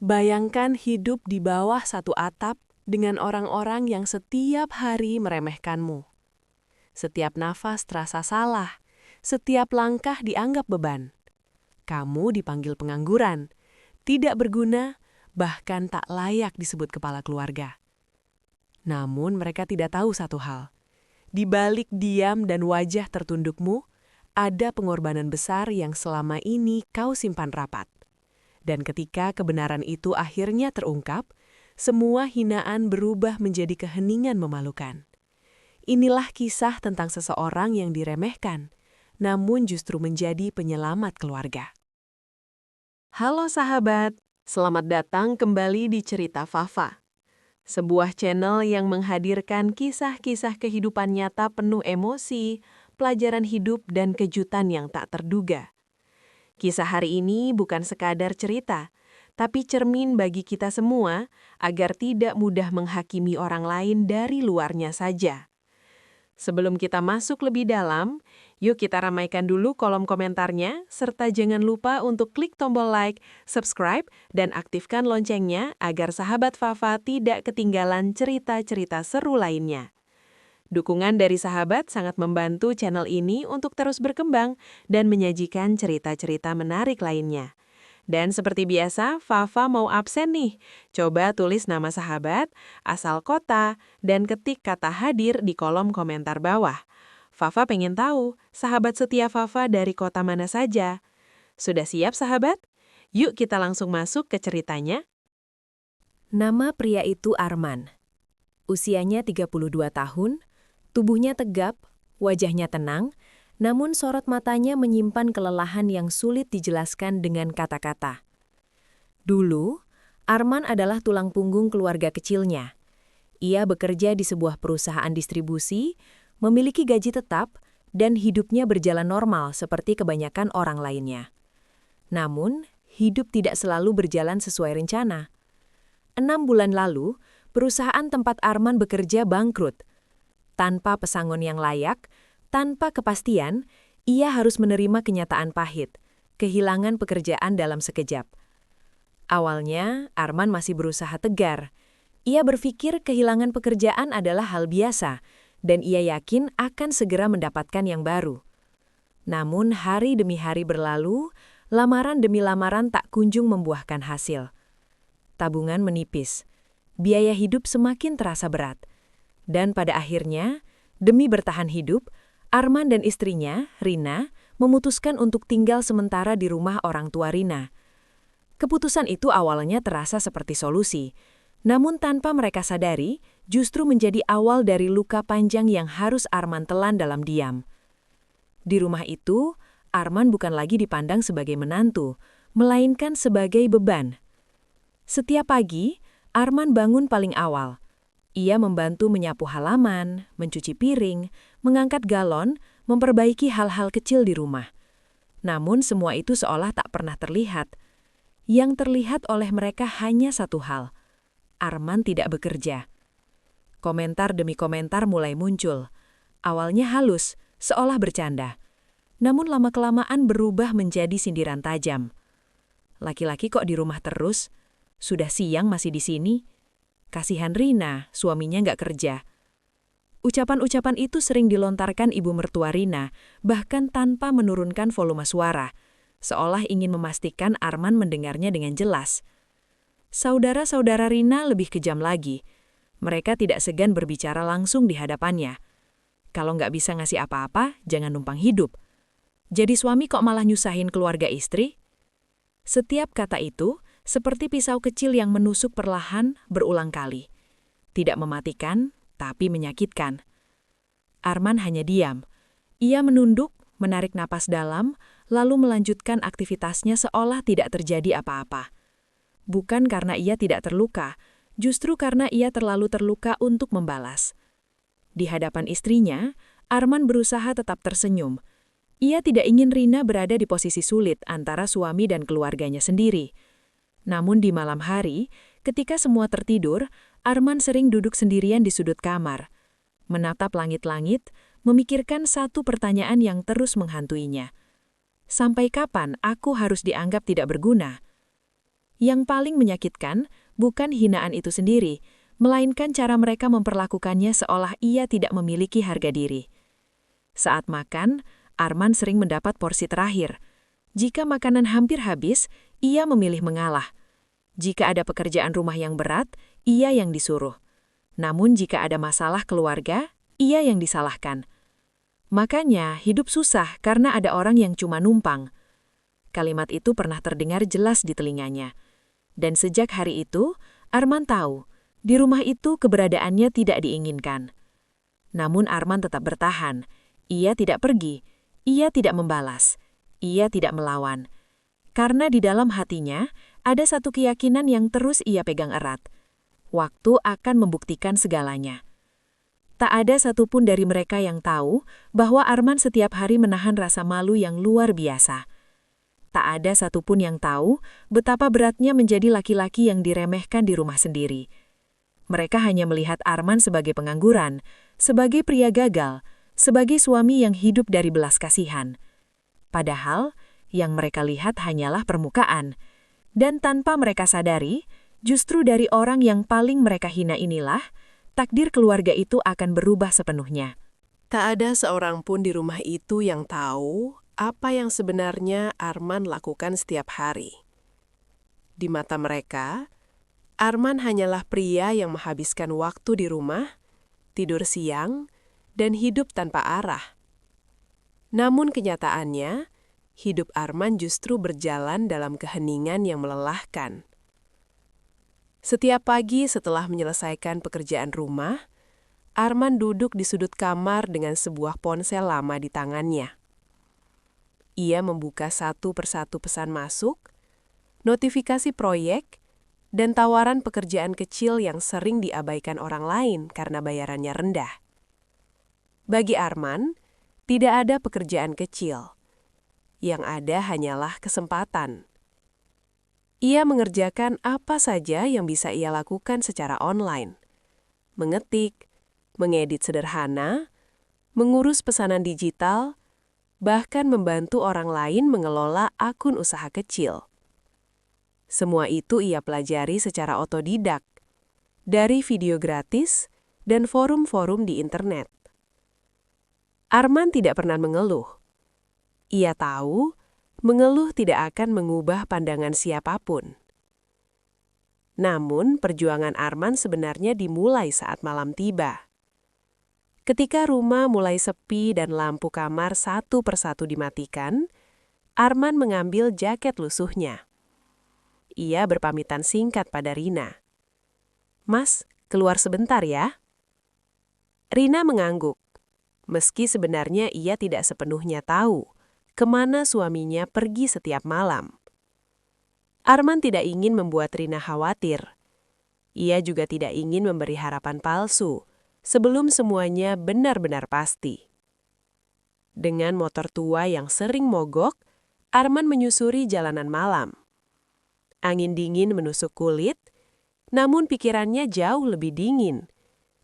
Bayangkan hidup di bawah satu atap dengan orang-orang yang setiap hari meremehkanmu. Setiap nafas terasa salah, setiap langkah dianggap beban. Kamu dipanggil pengangguran, tidak berguna, bahkan tak layak disebut kepala keluarga. Namun mereka tidak tahu satu hal. Di balik diam dan wajah tertundukmu, ada pengorbanan besar yang selama ini kau simpan rapat. Dan ketika kebenaran itu akhirnya terungkap, semua hinaan berubah menjadi keheningan memalukan. Inilah kisah tentang seseorang yang diremehkan, namun justru menjadi penyelamat keluarga. Halo sahabat, selamat datang kembali di Cerita Fafa. Sebuah channel yang menghadirkan kisah-kisah kehidupan nyata penuh emosi, pelajaran hidup, dan kejutan yang tak terduga. Kisah hari ini bukan sekadar cerita, tapi cermin bagi kita semua agar tidak mudah menghakimi orang lain dari luarnya saja. Sebelum kita masuk lebih dalam, yuk kita ramaikan dulu kolom komentarnya, serta jangan lupa untuk klik tombol like, subscribe, dan aktifkan loncengnya agar sahabat Fafa tidak ketinggalan cerita-cerita seru lainnya. Dukungan dari sahabat sangat membantu channel ini untuk terus berkembang dan menyajikan cerita-cerita menarik lainnya. Dan seperti biasa, Fafa mau absen nih. Coba tulis nama sahabat, asal kota, dan ketik kata hadir di kolom komentar bawah. Fafa pengen tahu, sahabat setia Fafa dari kota mana saja. Sudah siap sahabat? Yuk kita langsung masuk ke ceritanya. Nama pria itu Arman. Usianya 32 tahun, tubuhnya tegap, wajahnya tenang, namun sorot matanya menyimpan kelelahan yang sulit dijelaskan dengan kata-kata. Dulu, Arman adalah tulang punggung keluarga kecilnya. Ia bekerja di sebuah perusahaan distribusi, memiliki gaji tetap, dan hidupnya berjalan normal seperti kebanyakan orang lainnya. Namun, hidup tidak selalu berjalan sesuai rencana. 6 bulan lalu, perusahaan tempat Arman bekerja bangkrut. Tanpa pesangon yang layak, tanpa kepastian, ia harus menerima kenyataan pahit, kehilangan pekerjaan dalam sekejap. Awalnya, Arman masih berusaha tegar. Ia berpikir kehilangan pekerjaan adalah hal biasa, dan ia yakin akan segera mendapatkan yang baru. Namun hari demi hari berlalu, lamaran demi lamaran tak kunjung membuahkan hasil. Tabungan menipis, biaya hidup semakin terasa berat. Dan pada akhirnya, demi bertahan hidup, Arman dan istrinya, Rina, memutuskan untuk tinggal sementara di rumah orang tua Rina. Keputusan itu awalnya terasa seperti solusi, namun tanpa mereka sadari, justru menjadi awal dari luka panjang yang harus Arman telan dalam diam. Di rumah itu, Arman bukan lagi dipandang sebagai menantu, melainkan sebagai beban. Setiap pagi, Arman bangun paling awal. Ia membantu menyapu halaman, mencuci piring, mengangkat galon, memperbaiki hal-hal kecil di rumah. Namun semua itu seolah tak pernah terlihat. Yang terlihat oleh mereka hanya satu hal. Arman tidak bekerja. Komentar demi komentar mulai muncul. Awalnya halus, seolah bercanda. Namun lama-kelamaan berubah menjadi sindiran tajam. Laki-laki kok di rumah terus? Sudah siang masih di sini? Kasihan Rina, suaminya nggak kerja. Ucapan-ucapan itu sering dilontarkan ibu mertua Rina, bahkan tanpa menurunkan volume suara, seolah ingin memastikan Arman mendengarnya dengan jelas. Saudara-saudara Rina lebih kejam lagi. Mereka tidak segan berbicara langsung di hadapannya. Kalau nggak bisa ngasih apa-apa, jangan numpang hidup. Jadi suami kok malah nyusahin keluarga istri? Setiap kata itu seperti pisau kecil yang menusuk perlahan berulang kali. Tidak mematikan, tapi menyakitkan. Arman hanya diam. Ia menunduk, menarik napas dalam, lalu melanjutkan aktivitasnya seolah tidak terjadi apa-apa. Bukan karena ia tidak terluka, justru karena ia terlalu terluka untuk membalas. Di hadapan istrinya, Arman berusaha tetap tersenyum. Ia tidak ingin Rina berada di posisi sulit antara suami dan keluarganya sendiri. Namun di malam hari, ketika semua tertidur, Arman sering duduk sendirian di sudut kamar, menatap langit-langit, memikirkan satu pertanyaan yang terus menghantuinya. Sampai kapan aku harus dianggap tidak berguna? Yang paling menyakitkan bukan hinaan itu sendiri, melainkan cara mereka memperlakukannya seolah ia tidak memiliki harga diri. Saat makan, Arman sering mendapat porsi terakhir. Jika makanan hampir habis, ia memilih mengalah. Jika ada pekerjaan rumah yang berat, ia yang disuruh. Namun jika ada masalah keluarga, ia yang disalahkan. Makanya hidup susah karena ada orang yang cuma numpang. Kalimat itu pernah terdengar jelas di telinganya. Dan sejak hari itu, Arman tahu, di rumah itu keberadaannya tidak diinginkan. Namun Arman tetap bertahan. Ia tidak pergi, ia tidak membalas, ia tidak melawan. Karena di dalam hatinya, ada satu keyakinan yang terus ia pegang erat. Waktu akan membuktikan segalanya. Tak ada satupun dari mereka yang tahu bahwa Arman setiap hari menahan rasa malu yang luar biasa. Tak ada satupun yang tahu betapa beratnya menjadi laki-laki yang diremehkan di rumah sendiri. Mereka hanya melihat Arman sebagai pengangguran, sebagai pria gagal, sebagai suami yang hidup dari belas kasihan. Padahal, yang mereka lihat hanyalah permukaan. Dan tanpa mereka sadari, justru dari orang yang paling mereka hina inilah, takdir keluarga itu akan berubah sepenuhnya. Tak ada seorang pun di rumah itu yang tahu apa yang sebenarnya Arman lakukan setiap hari. Di mata mereka, Arman hanyalah pria yang menghabiskan waktu di rumah, tidur siang, dan hidup tanpa arah. Namun kenyataannya, hidup Arman justru berjalan dalam keheningan yang melelahkan. Setiap pagi setelah menyelesaikan pekerjaan rumah, Arman duduk di sudut kamar dengan sebuah ponsel lama di tangannya. Ia membuka satu persatu pesan masuk, notifikasi proyek, dan tawaran pekerjaan kecil yang sering diabaikan orang lain karena bayarannya rendah. Bagi Arman, tidak ada pekerjaan kecil. Yang ada hanyalah kesempatan. Ia mengerjakan apa saja yang bisa ia lakukan secara online. Mengetik, mengedit sederhana, mengurus pesanan digital, bahkan membantu orang lain mengelola akun usaha kecil. Semua itu ia pelajari secara otodidak, dari video gratis dan forum-forum di internet. Arman tidak pernah mengeluh. Ia tahu, mengeluh tidak akan mengubah pandangan siapapun. Namun, perjuangan Arman sebenarnya dimulai saat malam tiba. Ketika rumah mulai sepi dan lampu kamar satu persatu dimatikan, Arman mengambil jaket lusuhnya. Ia berpamitan singkat pada Rina. "Mas, keluar sebentar ya." Rina mengangguk, meski sebenarnya ia tidak sepenuhnya tahu kemana suaminya pergi setiap malam. Arman tidak ingin membuat Rina khawatir. Ia juga tidak ingin memberi harapan palsu sebelum semuanya benar-benar pasti. Dengan motor tua yang sering mogok, Arman menyusuri jalanan malam. Angin dingin menusuk kulit, namun pikirannya jauh lebih dingin,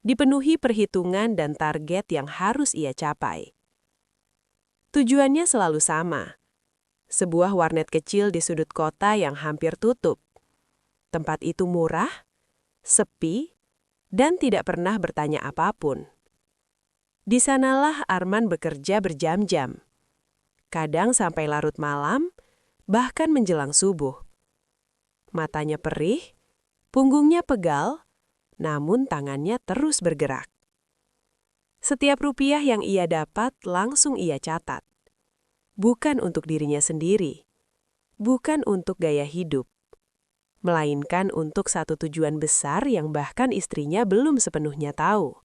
dipenuhi perhitungan dan target yang harus ia capai. Tujuannya selalu sama, sebuah warnet kecil di sudut kota yang hampir tutup. Tempat itu murah, sepi, dan tidak pernah bertanya apapun. Di sanalah Arman bekerja berjam-jam, kadang sampai larut malam, bahkan menjelang subuh. Matanya perih, punggungnya pegal, namun tangannya terus bergerak. Setiap rupiah yang ia dapat langsung ia catat. Bukan untuk dirinya sendiri, bukan untuk gaya hidup, melainkan untuk satu tujuan besar yang bahkan istrinya belum sepenuhnya tahu.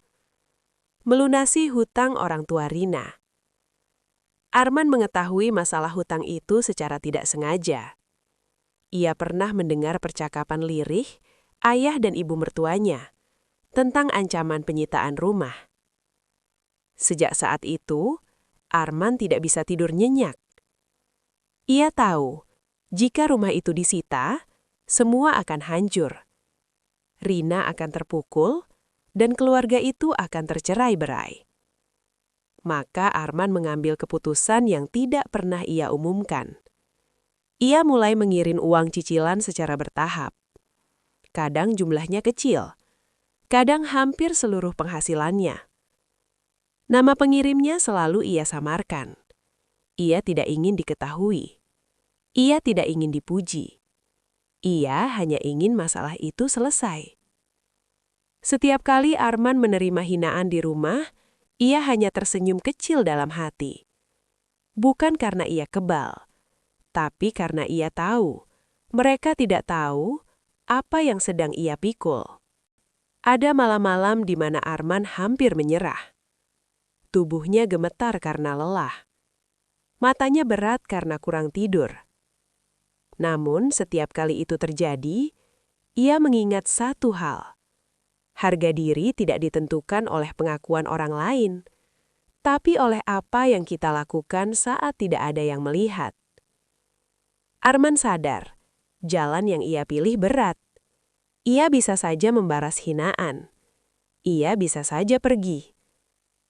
Melunasi hutang orang tua Rina. Arman mengetahui masalah hutang itu secara tidak sengaja. Ia pernah mendengar percakapan lirih ayah dan ibu mertuanya tentang ancaman penyitaan rumah. Sejak saat itu, Arman tidak bisa tidur nyenyak. Ia tahu, jika rumah itu disita, semua akan hancur. Rina akan terpukul, dan keluarga itu akan tercerai-berai. Maka Arman mengambil keputusan yang tidak pernah ia umumkan. Ia mulai mengirim uang cicilan secara bertahap. Kadang jumlahnya kecil, kadang hampir seluruh penghasilannya. Nama pengirimnya selalu ia samarkan. Ia tidak ingin diketahui. Ia tidak ingin dipuji. Ia hanya ingin masalah itu selesai. Setiap kali Arman menerima hinaan di rumah, ia hanya tersenyum kecil dalam hati. Bukan karena ia kebal, tapi karena ia tahu, mereka tidak tahu apa yang sedang ia pikul. Ada malam-malam di mana Arman hampir menyerah. Tubuhnya gemetar karena lelah. Matanya berat karena kurang tidur. Namun setiap kali itu terjadi, ia mengingat satu hal. Harga diri tidak ditentukan oleh pengakuan orang lain, tapi oleh apa yang kita lakukan saat tidak ada yang melihat. Arman sadar, jalan yang ia pilih berat. Ia bisa saja membalas hinaan. Ia bisa saja pergi.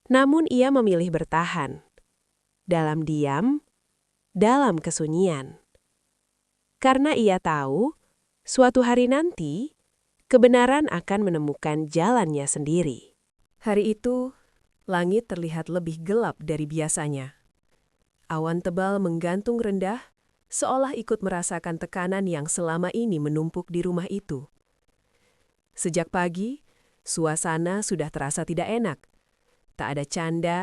Namun ia memilih bertahan. Dalam diam, dalam kesunyian. Karena ia tahu, suatu hari nanti, kebenaran akan menemukan jalannya sendiri. Hari itu, langit terlihat lebih gelap dari biasanya. Awan tebal menggantung rendah, seolah ikut merasakan tekanan yang selama ini menumpuk di rumah itu. Sejak pagi, suasana sudah terasa tidak enak. Tak ada canda,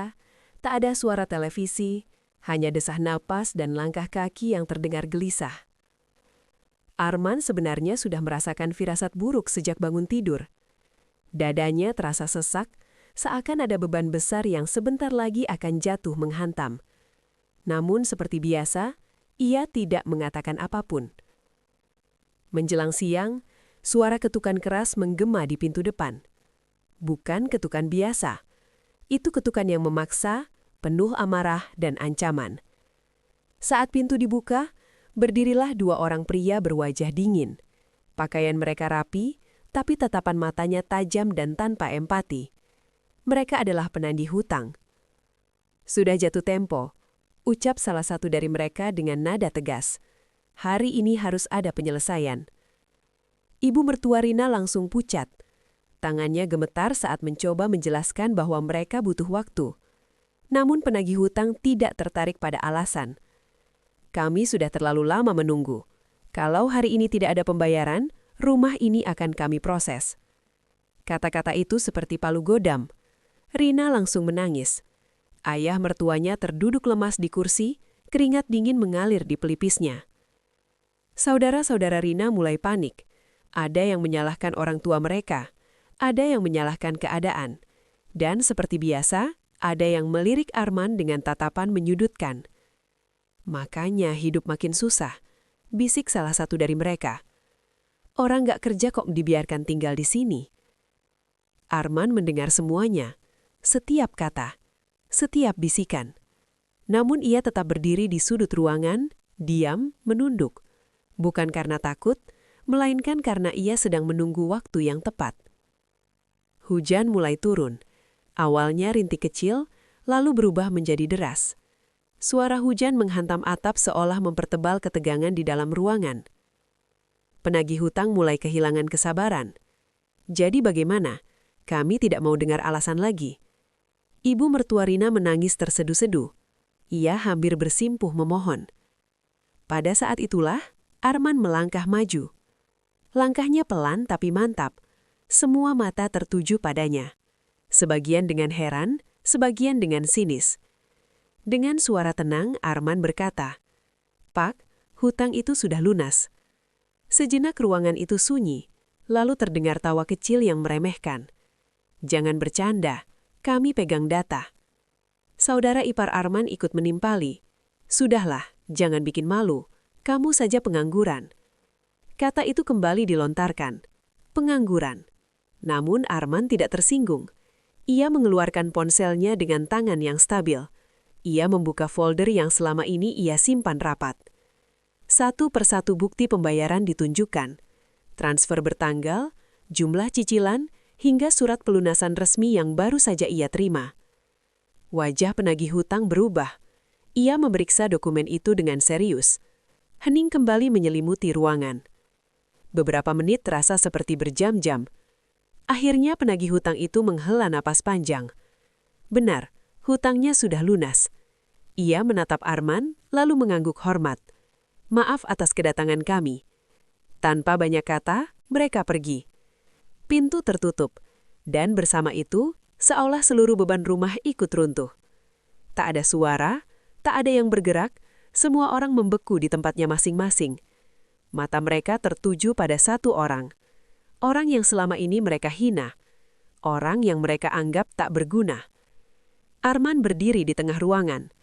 tak ada suara televisi, hanya desah napas dan langkah kaki yang terdengar gelisah. Arman sebenarnya sudah merasakan firasat buruk sejak bangun tidur. Dadanya terasa sesak, seakan ada beban besar yang sebentar lagi akan jatuh menghantam. Namun seperti biasa, ia tidak mengatakan apapun. Menjelang siang, suara ketukan keras menggema di pintu depan. Bukan ketukan biasa. Itu ketukan yang memaksa, penuh amarah dan ancaman. Saat pintu dibuka, berdirilah dua orang pria berwajah dingin. Pakaian mereka rapi, tapi tatapan matanya tajam dan tanpa empati. Mereka adalah penagih hutang. Sudah jatuh tempo, ucap salah satu dari mereka dengan nada tegas. Hari ini harus ada penyelesaian. Ibu mertua Rina langsung pucat. Tangannya gemetar saat mencoba menjelaskan bahwa mereka butuh waktu. Namun penagih hutang tidak tertarik pada alasan. Kami sudah terlalu lama menunggu. Kalau hari ini tidak ada pembayaran, rumah ini akan kami proses. Kata-kata itu seperti palu godam. Rina langsung menangis. Ayah mertuanya terduduk lemas di kursi, keringat dingin mengalir di pelipisnya. Saudara-saudara Rina mulai panik. Ada yang menyalahkan orang tua mereka. Ada yang menyalahkan keadaan. Dan seperti biasa, ada yang melirik Arman dengan tatapan menyudutkan. Makanya hidup makin susah, bisik salah satu dari mereka. Orang gak kerja kok dibiarkan tinggal di sini. Arman mendengar semuanya, setiap kata, setiap bisikan. Namun ia tetap berdiri di sudut ruangan, diam, menunduk. Bukan karena takut, melainkan karena ia sedang menunggu waktu yang tepat. Hujan mulai turun. Awalnya rintik kecil, lalu berubah menjadi deras. Suara hujan menghantam atap seolah mempertebal ketegangan di dalam ruangan. Penagih hutang mulai kehilangan kesabaran. Jadi bagaimana? Kami tidak mau dengar alasan lagi. Ibu mertua Rina menangis terseduh-seduh. Ia hampir bersimpuh memohon. Pada saat itulah, Arman melangkah maju. Langkahnya pelan tapi mantap. Semua mata tertuju padanya. Sebagian dengan heran, sebagian dengan sinis. Dengan suara tenang, Arman berkata, "Pak, hutang itu sudah lunas." Sejenak ruangan itu sunyi, lalu terdengar tawa kecil yang meremehkan. "Jangan bercanda, kami pegang data." Saudara ipar Arman ikut menimpali. "Sudahlah, jangan bikin malu, kamu saja pengangguran." Kata itu kembali dilontarkan, pengangguran. Namun Arman tidak tersinggung. Ia mengeluarkan ponselnya dengan tangan yang stabil. Ia membuka folder yang selama ini ia simpan rapat. Satu persatu bukti pembayaran ditunjukkan. Transfer bertanggal, jumlah cicilan, hingga surat pelunasan resmi yang baru saja ia terima. Wajah penagih hutang berubah. Ia memeriksa dokumen itu dengan serius. Hening kembali menyelimuti ruangan. Beberapa menit terasa seperti berjam-jam. Akhirnya penagih hutang itu menghela napas panjang. Benar, hutangnya sudah lunas. Ia menatap Arman, lalu mengangguk hormat. Maaf atas kedatangan kami. Tanpa banyak kata, mereka pergi. Pintu tertutup, dan bersama itu, seolah seluruh beban rumah ikut runtuh. Tak ada suara, tak ada yang bergerak, semua orang membeku di tempatnya masing-masing. Mata mereka tertuju pada satu orang. Orang yang selama ini mereka hina. Orang yang mereka anggap tak berguna. Arman berdiri di tengah ruangan.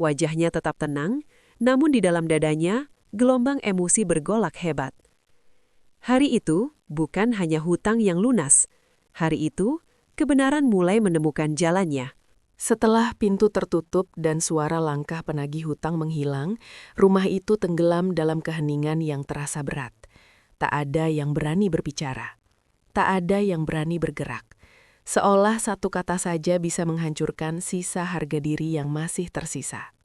Wajahnya tetap tenang, namun di dalam dadanya, gelombang emosi bergolak hebat. Hari itu, bukan hanya hutang yang lunas. Hari itu, kebenaran mulai menemukan jalannya. Setelah pintu tertutup dan suara langkah penagih hutang menghilang, rumah itu tenggelam dalam keheningan yang terasa berat. Tak ada yang berani berbicara. Tak ada yang berani bergerak. Seolah satu kata saja bisa menghancurkan sisa harga diri yang masih tersisa.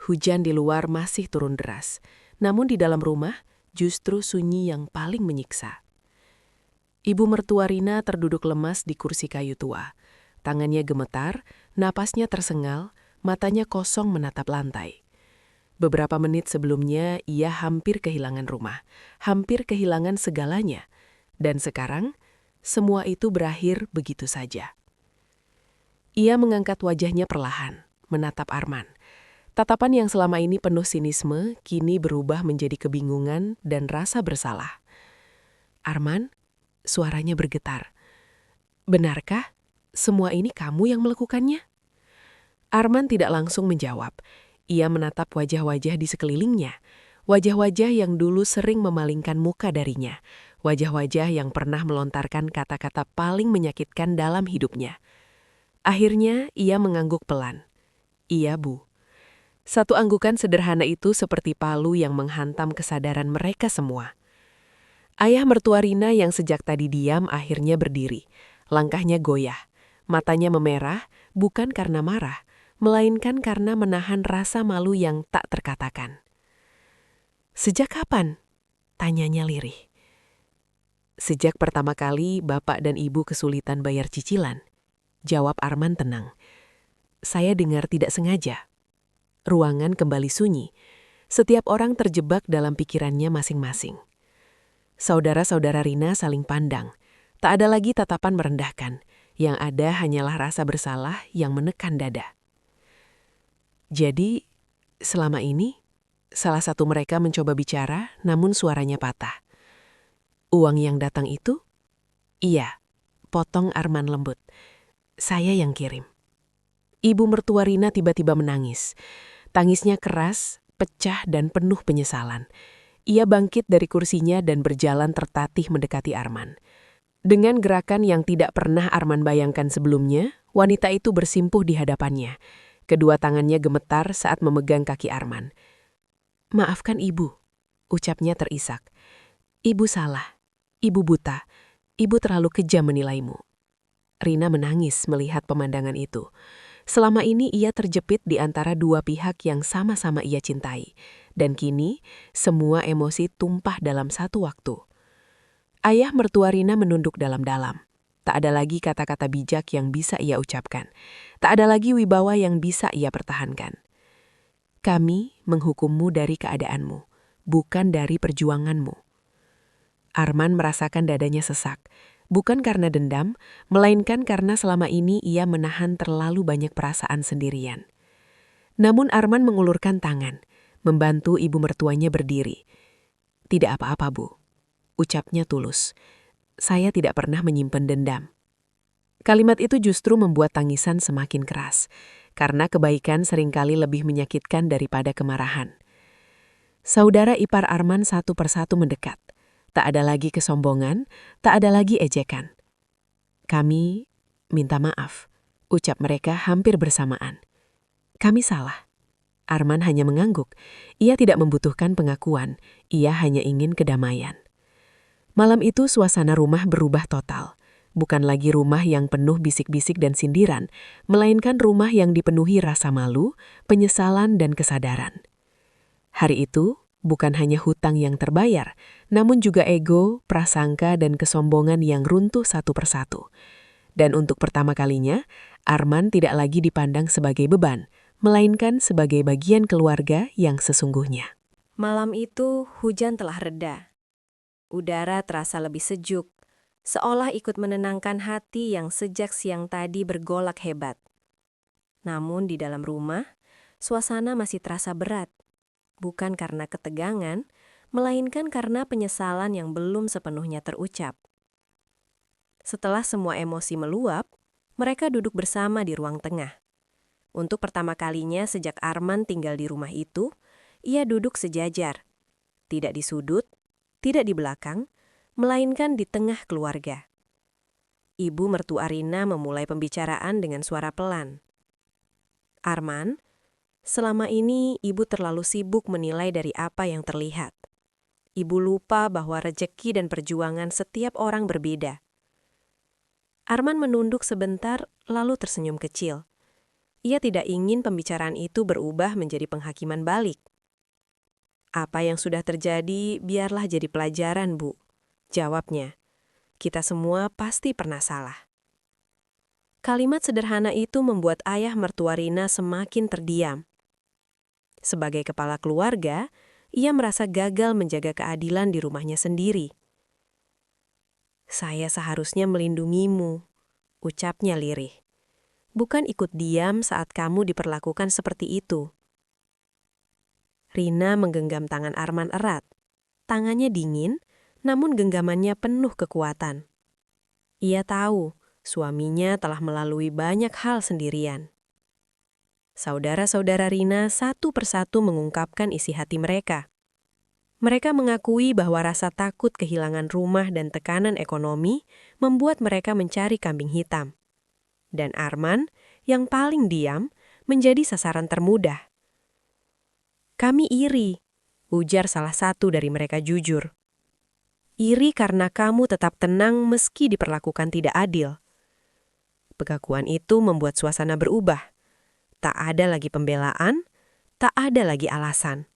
Hujan di luar masih turun deras, namun di dalam rumah justru sunyi yang paling menyiksa. Ibu mertua Rina terduduk lemas di kursi kayu tua. Tangannya gemetar, napasnya tersengal, matanya kosong menatap lantai. Beberapa menit sebelumnya, ia hampir kehilangan rumah, hampir kehilangan segalanya. Dan sekarang, semua itu berakhir begitu saja. Ia mengangkat wajahnya perlahan, menatap Arman. Tatapan yang selama ini penuh sinisme, kini berubah menjadi kebingungan dan rasa bersalah. Arman, suaranya bergetar. Benarkah semua ini kamu yang melakukannya? Arman tidak langsung menjawab. Ia menatap wajah-wajah di sekelilingnya. Wajah-wajah yang dulu sering memalingkan muka darinya. Wajah-wajah yang pernah melontarkan kata-kata paling menyakitkan dalam hidupnya. Akhirnya ia mengangguk pelan. Iya, Bu. Satu anggukan sederhana itu seperti palu yang menghantam kesadaran mereka semua. Ayah mertua Rina yang sejak tadi diam akhirnya berdiri. Langkahnya goyah. Matanya memerah, bukan karena marah, melainkan karena menahan rasa malu yang tak terkatakan. Sejak kapan? Tanyanya lirih. Sejak pertama kali bapak dan ibu kesulitan bayar cicilan. Jawab Arman tenang. Saya dengar tidak sengaja. Ruangan kembali sunyi. Setiap orang terjebak dalam pikirannya masing-masing. Saudara-saudara Rina saling pandang. Tak ada lagi tatapan merendahkan. Yang ada hanyalah rasa bersalah yang menekan dada. Jadi, selama ini, salah satu mereka mencoba bicara, namun suaranya patah. Uang yang datang itu? Iya, potong Arman lembut. Saya yang kirim. Ibu mertua Rina tiba-tiba menangis. Tangisnya keras, pecah dan penuh penyesalan. Ia bangkit dari kursinya dan berjalan tertatih mendekati Arman. Dengan gerakan yang tidak pernah Arman bayangkan sebelumnya, wanita itu bersimpuh di hadapannya. Kedua tangannya gemetar saat memegang kaki Arman. Maafkan ibu, ucapnya terisak. Ibu salah, ibu buta, ibu terlalu kejam menilaimu. Rina menangis melihat pemandangan itu. Selama ini ia terjepit di antara dua pihak yang sama-sama ia cintai. Dan kini, semua emosi tumpah dalam satu waktu. Ayah mertua Rina menunduk dalam-dalam. Tak ada lagi kata-kata bijak yang bisa ia ucapkan. Tak ada lagi wibawa yang bisa ia pertahankan. Kami menghukummu dari keadaanmu, bukan dari perjuanganmu. Arman merasakan dadanya sesak. Bukan karena dendam, melainkan karena selama ini ia menahan terlalu banyak perasaan sendirian. Namun Arman mengulurkan tangan, membantu ibu mertuanya berdiri. Tidak apa-apa, Bu. Ucapnya tulus. Saya tidak pernah menyimpan dendam. Kalimat itu justru membuat tangisan semakin keras, karena kebaikan seringkali lebih menyakitkan daripada kemarahan. Saudara ipar Arman satu persatu mendekat. Tak ada lagi kesombongan, tak ada lagi ejekan. Kami minta maaf, ucap mereka hampir bersamaan. Kami salah. Arman hanya mengangguk. Ia tidak membutuhkan pengakuan, ia hanya ingin kedamaian. Malam itu suasana rumah berubah total. Bukan lagi rumah yang penuh bisik-bisik dan sindiran, melainkan rumah yang dipenuhi rasa malu, penyesalan dan kesadaran. Hari itu, Bukan hanya hutang yang terbayar, namun juga ego, prasangka, dan kesombongan yang runtuh satu persatu. Dan untuk pertama kalinya, Arman tidak lagi dipandang sebagai beban, melainkan sebagai bagian keluarga yang sesungguhnya. Malam itu, hujan telah reda. Udara terasa lebih sejuk, seolah ikut menenangkan hati yang sejak siang tadi bergolak hebat. Namun di dalam rumah, suasana masih terasa berat. Bukan karena ketegangan, melainkan karena penyesalan yang belum sepenuhnya terucap. Setelah semua emosi meluap, mereka duduk bersama di ruang tengah. Untuk pertama kalinya sejak Arman tinggal di rumah itu, ia duduk sejajar. Tidak di sudut, tidak di belakang, melainkan di tengah keluarga. Ibu mertua Rina memulai pembicaraan dengan suara pelan. "Arman, selama ini ibu terlalu sibuk menilai dari apa yang terlihat. Ibu lupa bahwa rejeki dan perjuangan setiap orang berbeda." Arman menunduk sebentar lalu tersenyum kecil. Ia tidak ingin pembicaraan itu berubah menjadi penghakiman balik. "Apa yang sudah terjadi biarlah jadi pelajaran, Bu," jawabnya. "Kita semua pasti pernah salah." Kalimat sederhana itu membuat ayah mertua Rina semakin terdiam. Sebagai kepala keluarga, ia merasa gagal menjaga keadilan di rumahnya sendiri. "Saya seharusnya melindungimu," ucapnya lirih. "Bukan ikut diam saat kamu diperlakukan seperti itu." Rina menggenggam tangan Arman erat. Tangannya dingin, namun genggamannya penuh kekuatan. Ia tahu suaminya telah melalui banyak hal sendirian. Saudara-saudara Rina satu persatu mengungkapkan isi hati mereka. Mereka mengakui bahwa rasa takut kehilangan rumah dan tekanan ekonomi membuat mereka mencari kambing hitam. Dan Arman, yang paling diam, menjadi sasaran termudah. "Kami iri," ujar salah satu dari mereka jujur. "Iri karena kamu tetap tenang meski diperlakukan tidak adil." Pengakuan itu membuat suasana berubah. Tak ada lagi pembelaan, tak ada lagi alasan.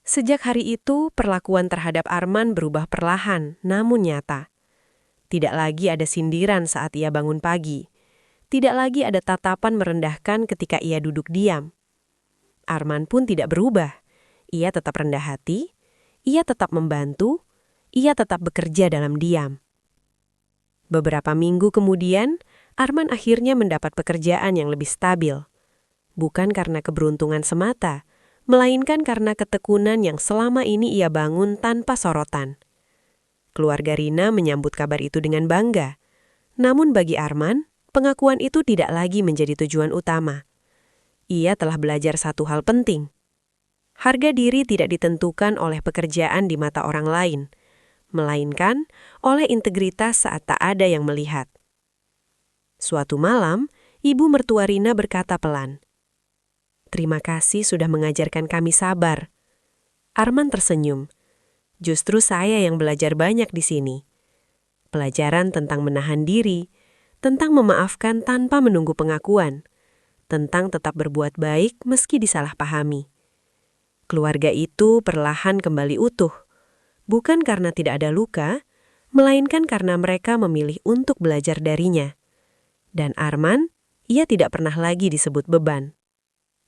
Sejak hari itu, perlakuan terhadap Arman berubah perlahan, namun nyata. Tidak lagi ada sindiran saat ia bangun pagi. Tidak lagi ada tatapan merendahkan ketika ia duduk diam. Arman pun tidak berubah. Ia tetap rendah hati, ia tetap membantu, ia tetap bekerja dalam diam. Beberapa minggu kemudian, Arman akhirnya mendapat pekerjaan yang lebih stabil. Bukan karena keberuntungan semata, melainkan karena ketekunan yang selama ini ia bangun tanpa sorotan. Keluarga Rina menyambut kabar itu dengan bangga. Namun bagi Arman, pengakuan itu tidak lagi menjadi tujuan utama. Ia telah belajar satu hal penting. Harga diri tidak ditentukan oleh pekerjaan di mata orang lain, melainkan oleh integritas saat tak ada yang melihat. Suatu malam, ibu mertua Rina berkata pelan, "Terima kasih sudah mengajarkan kami sabar." Arman tersenyum. "Justru saya yang belajar banyak di sini. Pelajaran tentang menahan diri, tentang memaafkan tanpa menunggu pengakuan, tentang tetap berbuat baik meski disalahpahami." Keluarga itu perlahan kembali utuh, bukan karena tidak ada luka, melainkan karena mereka memilih untuk belajar darinya. Dan Arman, ia tidak pernah lagi disebut beban.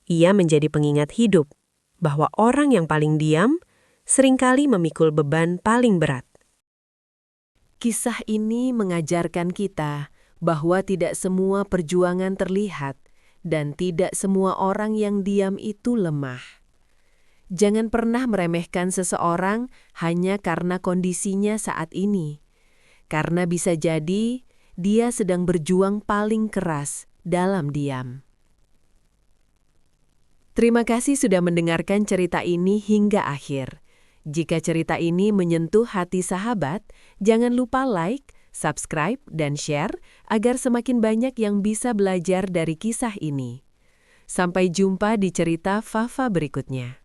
Ia menjadi pengingat hidup bahwa orang yang paling diam seringkali memikul beban paling berat. Kisah ini mengajarkan kita bahwa tidak semua perjuangan terlihat dan tidak semua orang yang diam itu lemah. Jangan pernah meremehkan seseorang hanya karena kondisinya saat ini, karena bisa jadi dia sedang berjuang paling keras dalam diam. Terima kasih sudah mendengarkan cerita ini hingga akhir. Jika cerita ini menyentuh hati sahabat, jangan lupa like, subscribe, dan share agar semakin banyak yang bisa belajar dari kisah ini. Sampai jumpa di cerita Fafa berikutnya.